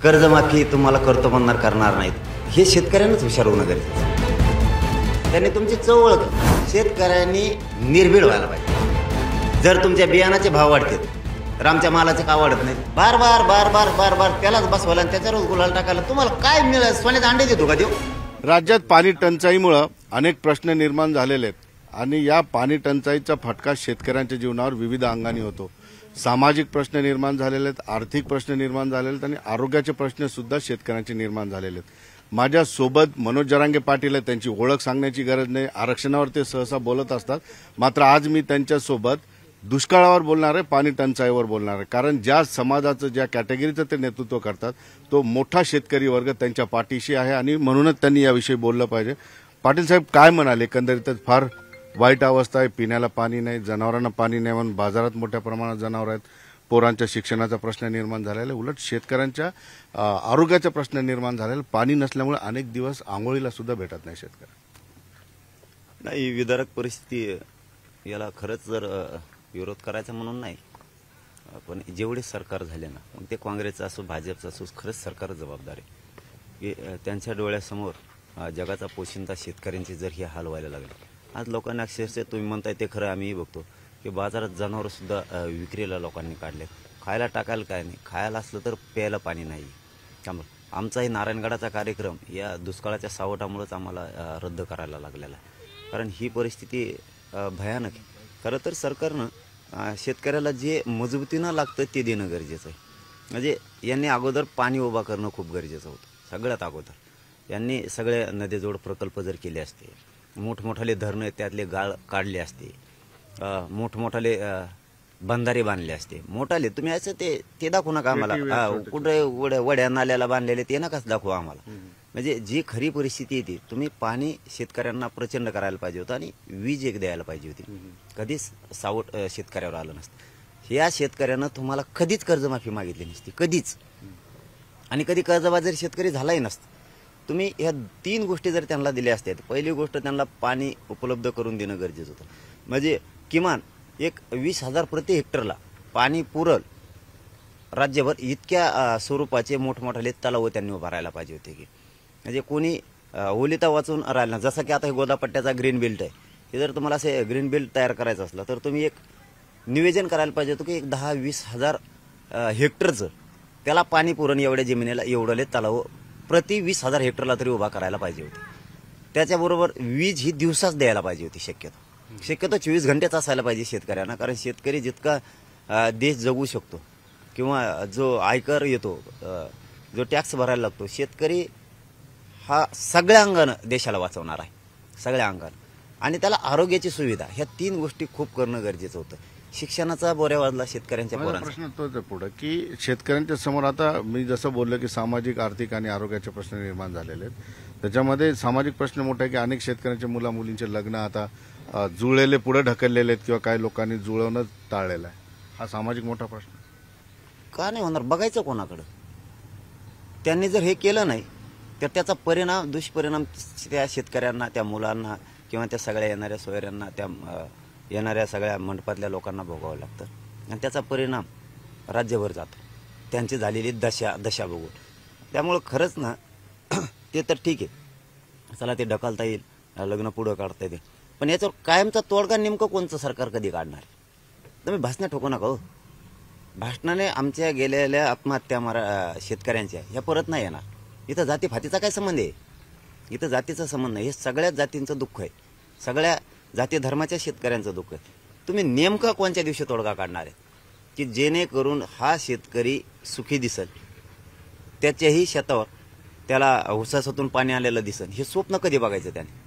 कर्जमाफी तुम्हाला करतो म्हणणार करणार नाहीत, हे शेतकऱ्यांनाच हुशार होणं गरजेचं आहे. त्यांनी तुमची चव ओळखली. शेतकऱ्यांनी निर्भीड व्हायला पाहिजे. जर तुमच्या बियाणाचे भाव वाढतील तर आमच्या मालाचे का वाढत नाही? बार बार बार बार बार बार त्यालाच बसवायला आणि त्याच्यावरच गुलाल टाकायला तुम्हाला काय मिळेल? सोन्याचे अंडे देतो का देऊ? राज्यात पाणी टंचाईमुळे अनेक प्रश्न निर्माण झालेले आहेत आणि या पाणी टंचाईचा फटका शेतकऱ्यांच्या जीवनावर विविध अंगाने होतो. सामाजिक प्रश्न निर्माण झालेले आहेत, आर्थिक प्रश्न निर्माण झालेले आहेत आणि आरोग्याचे प्रश्न सुद्धा शेतकऱ्यांचे निर्माण झालेले आहेत. माझ्यासोबत मनोज जरांगे पाटील आहेत. त्यांची ओळख सांगण्याची गरज नाही, आरक्षणावर ते सहसा बोलत असतात. मात्र आज मी त्यांच्यासोबत दुष्काळावर बोलणार आहे, पाणी टंचाईवर बोलणार आहे. कारण ज्या समाजाचं, ज्या कॅटेगरीचं ते नेतृत्व करतात तो मोठा शेतकरी वर्ग त्यांच्या पाठीशी आहे आणि म्हणूनच त्यांनी याविषयी बोललं पाहिजे. पाटील साहेब काय म्हणाले? एकंदरीतच फार वाईट अवस्था आहे. पिण्याला पाणी नाही, जनावरांना पाणी नाही म्हणून बाजारात मोठ्या प्रमाणात जनावर आहेत. पोरांच्या शिक्षणाचा प्रश्न निर्माण झालेला आहे. उलट शेतकऱ्यांच्या आरोग्याचा प्रश्न निर्माण झालेला. पाणी नसल्यामुळे अनेक दिवस आंघोळीला सुद्धा भेटत नाही शेतकऱ्यांना. नाही, विदारक परिस्थिती याला खरंच जर विरोध करायचा म्हणून नाही, पण जेवढे सरकार झाले ना, मग ते काँग्रेसचं असो भाजपचं असो, खरंच सरकार जबाबदार आहे की त्यांच्या डोळ्यासमोर जगाचा पोशिंदा शेतकऱ्यांचे जर हे हाल व्हायला लागले. आज लोकांना अक्षरशः तुम्ही म्हणताय ते खरं आम्हीही बघतो की बाजारात जनावरं सुद्धा विक्रीला लोकांनी काढलेत. खायला टाकायला काय नाही, खायला असलं तर प्यायला पाणी नाही. त्यामुळे आमचाही नारायणगडाचा कार्यक्रम या दुष्काळाच्या सावटामुळेच आम्हाला रद्द करायला लागलेला आहे. कारण ही परिस्थिती भयानक आहे. खरं तर सरकारनं शेतकऱ्याला जे मजबूतीनं लागतं ते देणं गरजेचं आहे. म्हणजे यांनी अगोदर पाणी उभा करणं खूप गरजेचं होतं. सगळ्यात अगोदर यांनी सगळे नदीजोड प्रकल्प जर केले असते, मोठमोठाले धरणं त्यातले गाळ काढले असते, मोठमोठाले बंधारे बांधले असते. मोठाले तुम्ही असं ते दाखवू नका आम्हाला. कुठे वड्या नाल्याला बांधलेले ते नकाच दाखवा आम्हाला. म्हणजे जी खरी परिस्थिती येते, तुम्ही पाणी शेतकऱ्यांना प्रचंड करायला पाहिजे होतं आणि वीज एक द्यायला पाहिजे होती. कधीच सावट शेतकऱ्यावर आलं नसतं. या शेतकऱ्यानं तुम्हाला कधीच कर्जमाफी मागितली नसती, कधीच. आणि कधी कर्जबाजारी शेतकरी झालाही नसता. तुम्ही ह्या 3 गोष्टी जर त्यांना दिल्या असत्या, पहिली गोष्ट त्यांना पाणी उपलब्ध करून देणं गरजेचं होतं. म्हणजे किमान एक 20,000 प्रति हेक्टरला पाणी पुरल राज्यभर इतक्या स्वरूपाचे मोठमोठाले तलाव त्यांनी उभारायला पाहिजे होते की म्हणजे कोणी ओलिता वाचून राहिला. जसं की आता हे गोदापट्ट्याचा ग्रीन बेल्ट आहे, हे जर तुम्हाला असे ग्रीन बेल्ट तयार करायचं असलं तर तुम्ही एक नियोजन करायला पाहिजे होतं की एक 10-20 हजार हेक्टरचं त्याला पाणी पुरण एवढ्या जमिनीला एवढले तलाव प्रति 20,000 हेक्टरला तरी उभा करायला पाहिजे होते. त्याच्याबरोबर वीज ही दिवसाच द्यायला पाहिजे होती. शक्यतो 24 घंटेच असायला पाहिजे शेतकऱ्यांना. कारण शेतकरी जितका देश जगू शकतो किंवा जो आयकर येतो, जो टॅक्स भरायला लागतो, शेतकरी हा सगळ्या अंगानं देशाला वाचवणार आहे, सगळ्या अंगानं. आणि त्याला आरोग्याची सुविधा, ह्या 3 गोष्टी खूप करणं गरजेचं होतं. शिक्षणाचा बोऱ्या वाजला शेतकऱ्यांच्या पोरांचा. प्रश्न तोच आहे पुढे की शेतकऱ्यांच्या समोर आता मी जसं बोललो की सामाजिक, आर्थिक आणि आरोग्याचे प्रश्न निर्माण झालेले आहेत. त्याच्यामध्ये सामाजिक प्रश्न मोठा आहे की अनेक शेतकऱ्यांच्या मुला मुलींचे लग्न आता जुळलेले पुढे ढकललेले आहेत किंवा काही लोकांनी जुळवणं टाळलेलं आहे. हा सामाजिक मोठा प्रश्न का नाही होणार? बघायचं कोणाकडं. त्यांनी जर हे केलं नाही तर त्याचा परिणाम, दुष्परिणाम त्या शेतकऱ्यांना, त्या मुलांना किंवा त्या सगळ्या येणाऱ्या सोयऱ्यांना, त्या येणाऱ्या सगळ्या मंडपातल्या लोकांना भोगावं लागतं. आणि त्याचा परिणाम राज्यभर जातो, त्यांची झालेली दशा बघून. त्यामुळं खरंच ना ते तर ठीक आहे, चला ते ढकलता येईल, लग्न पुढं काढता येईल, पण याच्यावर कायमचा तोडगा नेमकं कोणतं सरकार कधी काढणार? तुम्ही भाषणं ठोकू नका हो. भाषणाने आमच्या गेलेल्या आत्महत्या शेतकऱ्यांच्या ह्या परत नाही येणार. इथं जातीफातीचा काय संबंध आहे? इथं जातीचा संबंध नाही. हे सगळ्याच जातींचं दुःख आहे, सगळ्या जाती धर्माच्या शेतकऱ्यांचं दुःख आहे. तुम्ही नेमका कोणत्या दिवशी तोडगा काढणार आहे की जेणेकरून हा शेतकरी सुखी दिसेल, त्याच्याही शेतावर त्याला उसासातून पाणी आलेलं दिसेल? हे स्वप्न कधी बघायचं त्याने?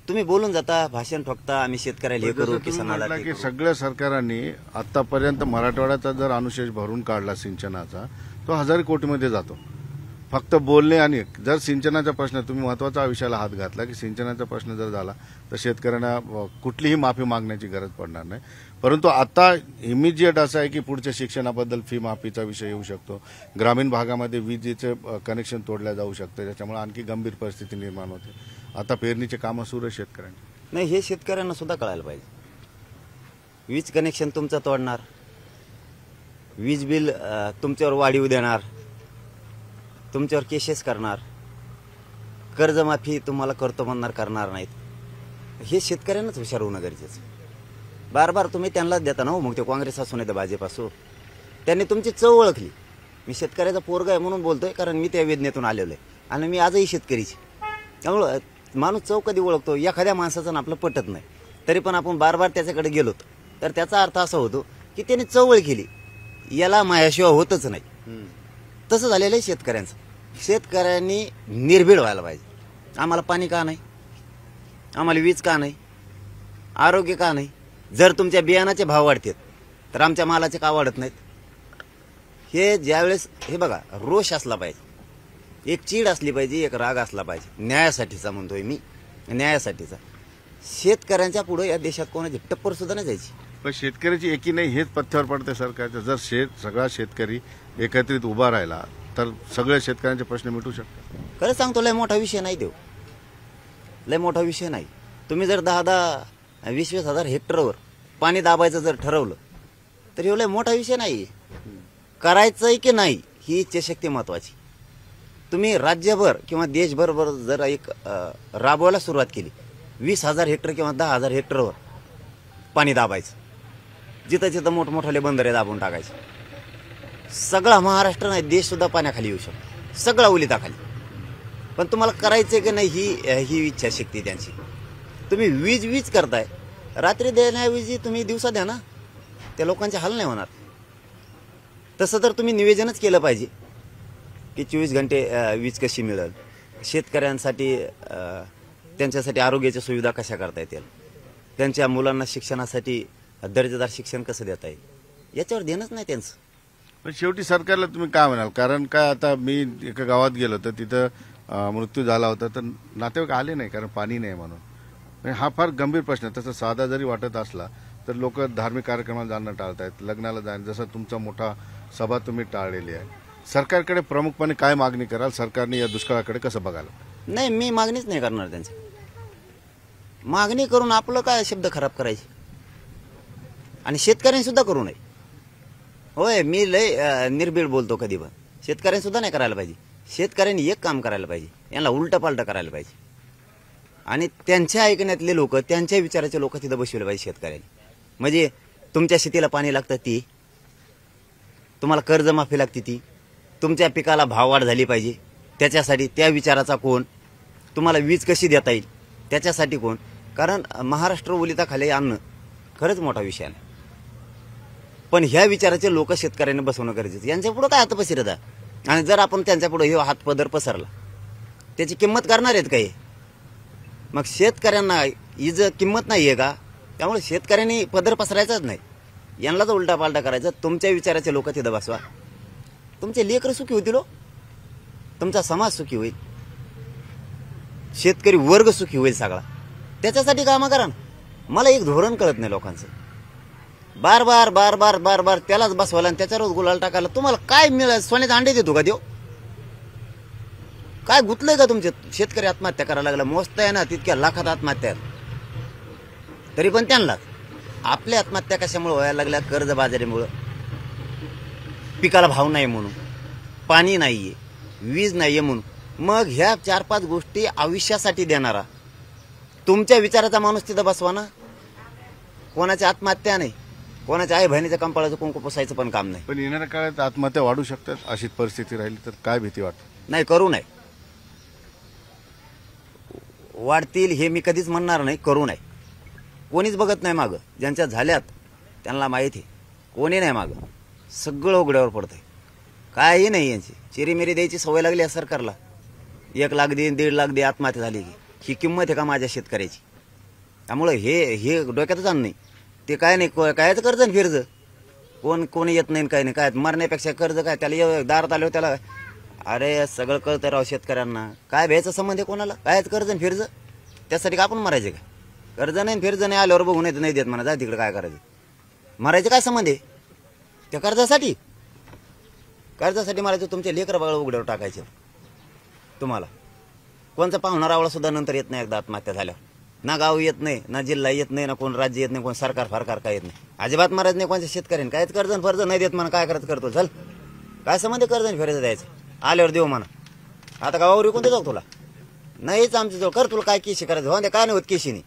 तुम्ही बोलून जाता, भाषण ठोकता, आम्ही शेतकऱ्याला हे करू, किसानाला की सगळ्या सरकारांनी आतापर्यंत मराठवाड्याचा जर अनुशेष भरून काढला सिंचनाचा, तो 1000 कोटीमध्ये जातो. फक्त बोलणे. आणि जर सिंचनाचा प्रश्न, तुम्ही महत्वाचा विषयाला हात घातला की सिंचनाचा प्रश्न जर झाला तर शेतकऱ्यांना कुठलीही माफी मागण्याची गरज पडणार नाही. परंतु आता इमिजिएट असं आहे की पुढच्या शिक्षणाबद्दल फी माफीचा विषय येऊ शकतो. ग्रामीण भागामध्ये वीजेचे कनेक्शन तोडल्या जाऊ शकते, त्याच्यामुळे आणखी गंभीर परिस्थिती निर्माण होते. आता पेरणीचे कामं सुरू आहे शेतकऱ्यांची. नाही, हे शेतकऱ्यांना सुद्धा कळायला पाहिजे. वीज कनेक्शन तुमचं तोडणार, वीज बिल तुमच्यावर वाढीव देणार, तुमच्यावर केसेस करणार, कर्जमाफी तुम्हाला करतो म्हणणार करणार नाहीत. हे शेतकऱ्यांनाच हुशार होणं गरजेचं. बार बार तुम्ही त्यांनाच देता ना हो, मग ते काँग्रेस असो नाही तर भाजप असो. त्यांनी तुमची चव ओळखली. मी शेतकऱ्याचा पोरगा आहे म्हणून बोलतोय, कारण मी त्या वेदनेतून आलेलो आहे आणि मी आजही शेतकरीची. त्यामुळं माणूस चव कधी ओळखतो, एखाद्या माणसाचं आपलं पटत नाही तरी पण आपण बार बार त्याच्याकडे गेलो तर त्याचा अर्थ असा होतो की त्याने चव ओळखली, याला मायाशिवाय होतच नाही. तसं झालेलं आहे शेतकऱ्यांचं. शेतकऱ्यांनी निर्भीड व्हायला पाहिजे. आम्हाला पाणी का नाही, आम्हाला वीज का नाही, आरोग्य का नाही. जर तुमच्या बियाणाचे भाव वाढतात तर आमच्या मालाचे का वाढत नाहीत. हे ज्यावेळेस हे बघा, रोष असला पाहिजे, एक चीड असली पाहिजे, एक राग असला पाहिजे. न्यायासाठीचा म्हणतोय मी, न्यायासाठीचा. शेतकऱ्यांच्या पुढे या देशात कोणाची टप्पर सुद्धा नाही जायची. पण शेतकऱ्याची एकी नाही हेच पथ्यावर पडते सरकारचं. जर सगळा शेतकरी एकत्रित उभा राहिला तर सगळ्या शेतकऱ्यांचे प्रश्न मिटू शकतात. खरं सांगतो, लय मोठा विषय नाही देऊ, लय मोठा विषय नाही. तुम्ही जर 10,000 20,000 हजार हेक्टरवर पाणी दाबायचं जर ठरवलं तर हे लय मोठा विषय नाही. करायचंय की नाही ही इच्छाशक्ती महत्वाची. तुम्ही राज्यभर किंवा देशभर जर एक राबवायला सुरुवात केली, 20,000 हेक्टर किंवा 10,000 हेक्टरवर पाणी दाबायचं, जिथं जिथं मोठमोठाले बंदरे दाबून टाकायचे, सगळा महाराष्ट्र नाही देश सुद्धा पाण्याखाली येऊ शकतो, सगळा ओलिताखाली. पण तुम्हाला करायचंय की नाही ही इच्छाशक्ती त्यांची. तुम्ही वीज करताय, रात्री देण्याऐवजी तुम्ही दिवसा द्या ना, त्या लोकांचे हाल नाही होणार. तसं तर तुम्ही नियोजनच केलं पाहिजे की 24 घंटे वीज कशी मिळेल, शेतकऱ्यांसाठी त्यांच्यासाठी आरोग्याच्या सुविधा कशा करता येतील, त्यांच्या मुलांना शिक्षणासाठी दर्जेदार शिक्षण कसं देता येईल, याच्यावर देणंच नाही त्यांचं. पण शेवटी सरकारला तुम्ही काय म्हणाल? कारण काय, आता मी एका गावात गेलो तर तिथं मृत्यू झाला होता तर नातेवाईक आले नाही कारण पाणी नाही म्हणून. म्हणजे हा फार गंभीर प्रश्न आहे. तसं साधा जरी वाटत असला तर लोक धार्मिक कार्यक्रमाला जाणं टाळतायत, लग्नाला जाणं, जसं तुमचा मोठा सभा तुम्ही टाळलेली आहे. सरकारकडे प्रमुखपणे काय मागणी कराल? सरकारने या दुष्काळाकडे कसं बघायला? नाही, मी मागणीच नाही करणार त्यांची. मागणी करून आपलं काय शब्द खराब करायचे आणि शेतकऱ्यांनी सुद्धा करू नये. होय, मी लय निर्भीड बोलतो कधी पण. शेतकऱ्यांनी सुद्धा नाही करायला पाहिजे. शेतकऱ्यांनी एक काम करायला पाहिजे, यांना उलटं पालटं करायला पाहिजे आणि त्यांच्या ऐकण्यातले लोक, त्यांच्या विचाराचे लोक तिथं बसवले पाहिजे शेतकऱ्यांनी. म्हणजे तुमच्या शेतीला पाणी लागतं ती, तुम्हाला कर्जमाफी लागते ती, तुमच्या पिकाला भाववाढ झाली पाहिजे त्याच्यासाठी त्या विचाराचा कोण, तुम्हाला वीज कशी देता येईल त्याच्यासाठी कोण. कारण महाराष्ट्र ओलिताखाली आणणं खरंच मोठा विषय आहे. पण ह्या विचाराचे लोक शेतकऱ्यांनी बसवणं गरजेचं. यांच्या पुढे काय हातपसिरत आहे. आणि जर आपण त्यांच्या पुढे हे हातपदर पसरला त्याची किंमत करणार आहेत काही. मग शेतकऱ्यांना किंमत नाही आहे का? त्यामुळे शेतकऱ्यांनी पदर पसरायचाच नाही, यांनाच उलटा पालटा करायचा. तुमच्या विचाराचे लोक तिथं बसवा, तुमचे लेकरं सुखी होतील, तुमचा समाज सुखी होईल, शेतकरी वर्ग सुखी होईल सगळा. त्याच्यासाठी कामं करा. मला एक धोरण कळत नाही लोकांचं. बार बार बार बार बार बार त्यालाच बसवायला आणि त्याच्यावरच गुलाल टाकायला. तुम्हाला काय मिळालं? सोन्याचे अंडे देतो का देव? काय गुतलंय का तुमचे? शेतकरी आत्महत्या करायला लागला, मोजता आहे ना तितक्या लाखात आत्महत्या, तरी पण त्यांनाच. आपल्या आत्महत्या कशामुळे व्हायला लागल्या? कर्जबाजारीमुळं, पिकाला भाव नाही म्हणून, पाणी नाहीये, वीज नाहीये म्हणून. मग ह्या 4-5 गोष्टी आयुष्यासाठी देणारा तुमच्या विचाराचा माणूस तिथं बसवा ना. कोणाची आत्महत्या नाही, कोणाच्या आई बहिणीच्या कंपाळाचं कुंकू पुसायचं पण काम नाही. पण येणाऱ्या काळात आत्महत्या वाढू शकतात. अशी परिस्थिती राहिली तर काय भीती वाटते? नाही, करू नये. वाढतील हे मी कधीच म्हणणार नाही, करू नये. कोणीच बघत नाही मागं. ज्यांच्या झाल्यात त्यांना माहिती, कोणी नाही मागं. सगळं उघड्यावर पडतंय. काही नाही यांची चिरीमिरी द्यायची सवय लागली आहे सरकारला. 1 लाख दे, 1.5 लाख दे, आत्महत्या झाली की ही किंमत आहे का माझ्या शेतकऱ्याची? त्यामुळे हे डोक्यातच आण नाही. ते काय नाही, कायच कर्ज आणि फिरज, कोणी येत नाही काय नाही. काय मरण्यापेक्षा कर्ज काय? त्याला दारात आल्यावर त्याला अरे सगळं कळतं राव शेतकऱ्यांना. काय भ्यायचा संबंध आहे कोणाला? कायच कर्ज आणि फिरज, त्यासाठी का आपण मरायचे का? कर्ज नाही फिरज नाही आल्यावर बघून येत नाही देत म्हणा, जा तिकडे काय करायचं. मरायचं काय संबंध आहे त्या कर्जासाठी? कर्जासाठी मारायचं. तुमचे लेकर बाळ उघड्यावर टाकायचे. तुम्हाला कोणचा पाहुणा रावळा सुद्धा नंतर येत नाही एकदा आत्महत्या झाल्यावर. ना गाव येत नाही, ना जिल्हा येत नाही, ना कोण राज्य येत नाही, कोण सरकार फारकार काय येत नाही. अजिबात मारायचं नाही कोणत्या शेतकऱ्यांनी. कायच कर्ज फर्ज नाही देत म्हणा, काय करत करतो चल. काय संबंध कर्ज आणि फेरायचं द्यायचं? आल्यावर देऊ म्हणा. आता गावावर विकून देतो का तुला? नाहीच आमच्याजवळ. कर तुला काय केशी करायचं हो, काय नाही होत केशीने.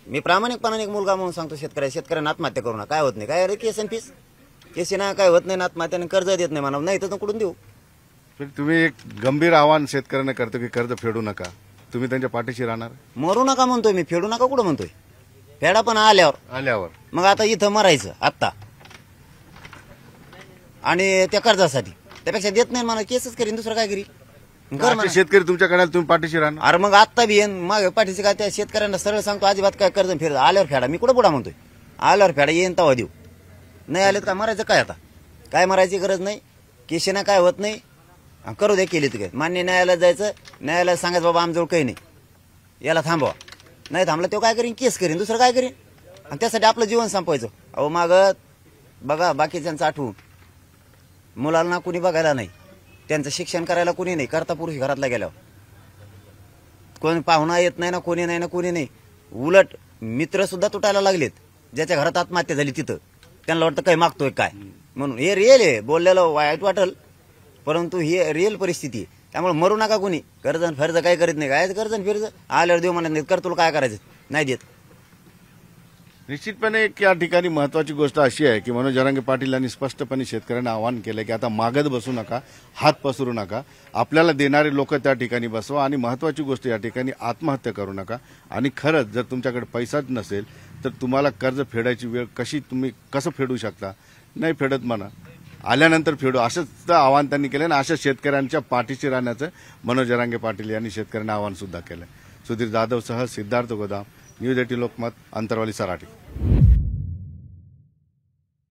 मी प्रामाणिकपणाने एक मुलगा म्हणून सांगतो शेतकऱ्यांना आत्महत्या करू नका. काय होत नाही. काय अरे केस आणि फीस केशी ना काय होत नाही. आत्महत्याने कर्ज देत नाही म्हणा. नाही तर कुठून देऊ? पण तुम्ही एक गंभीर आव्हान शेतकऱ्यांना करतो की कर्ज फेडू नका. तुम्ही त्यांच्या पाठीशी राहणार मरू नका म्हणतोय मी, फेडू नका कुठं म्हणतोय. फेडा पण आल्यावर. मग आता इथं मरायचं आत्ता आणि त्या कर्जासाठी. त्यापेक्षा देत नाही मला केसच करीन, दुसरं काय करीन. कर असे म्हणा. शेतकरी तुमच्याकडे आले, तुम्ही पाठीशी राहणार. अरे मग आत्ता बी येईन मागे पाठीशी काय त्या शेतकऱ्यांना सरळ सांगतो अजिबात काय कर्ज फेड आल्यावर फेडा. मी कुठं बुडा म्हणतोय. आल्यावर फेडा येईन तवा देऊ. नाही आले तर काय मरायचं काय आता? काय मरायची गरज नाही. केशीना काय होत नाही. करू दे केली तर काय. मान्य न्यायालयात जायचं, न्यायालयात सांगायचं बाबा आमजवळ काही नाही, याला थांबवा. नाही थांबला तेव्हा काय करीन? केस करीन, दुसरं काय करीन. आणि त्यासाठी आपलं जीवन संपवायचं. अहो मागं बघा बाकीच्यांचं आठवून मुलांना कुणी बघायला नाही, त्यांचं शिक्षण करायला कुणी नाही. करता पुरुष घरातला गेल्यावर कोणी पाहुणा येत नाही ना, कोणी नाही ना, कोणी नाही. उलट मित्र सुद्धा तुटायला लागलेत. ज्याच्या घरात आत्महत्या झाली तिथं त्यांना वाटतं काय मागतोय काय म्हणून. हे रिअल आहे. बोललेलं वाईट वाटल, परंतु ही रिअल परिस्थिती आहे. त्यामुळे मरू नका कोणी. कर्ज फर्ज काय करीत नाही. काय कर्ज फिरज आल्यावर देऊ म्हणत नाही. कर तुला काय करायचं, नाही देत. निश्चितपणे एक या ठिकाणी महत्वाची गोष्ट अशी आहे की मनोज जरांगे पाटील यांनी स्पष्टपणे शेतकऱ्यांना आवाहन केलं की आता मागत बसू नका, हात पसरू नका. आपल्याला देणारे लोक त्या ठिकाणी बसवा आणि महत्वाची गोष्ट या ठिकाणी आत्महत्या करू नका. आणि खरंच जर तुमच्याकडे पैसाच नसेल तर तुम्हाला कर्ज फेडायची वेळ तुम्ही कसं फेडू शकता? नाही फेडत म्हणा, आल्यानंतर फेडू, असंच आवाहन त्यांनी केलं. आणि अशा शेतकऱ्यांच्या पाठीशी राहण्याचं मनोज जरांगे पाटील यांनी शेतकऱ्यांना आवाहन सुद्धा केलं. सुधीर जाधवसह सिद्धार्थ गोदाम, न्यूज 18 लोकमत, अंतरवाली, सराटी.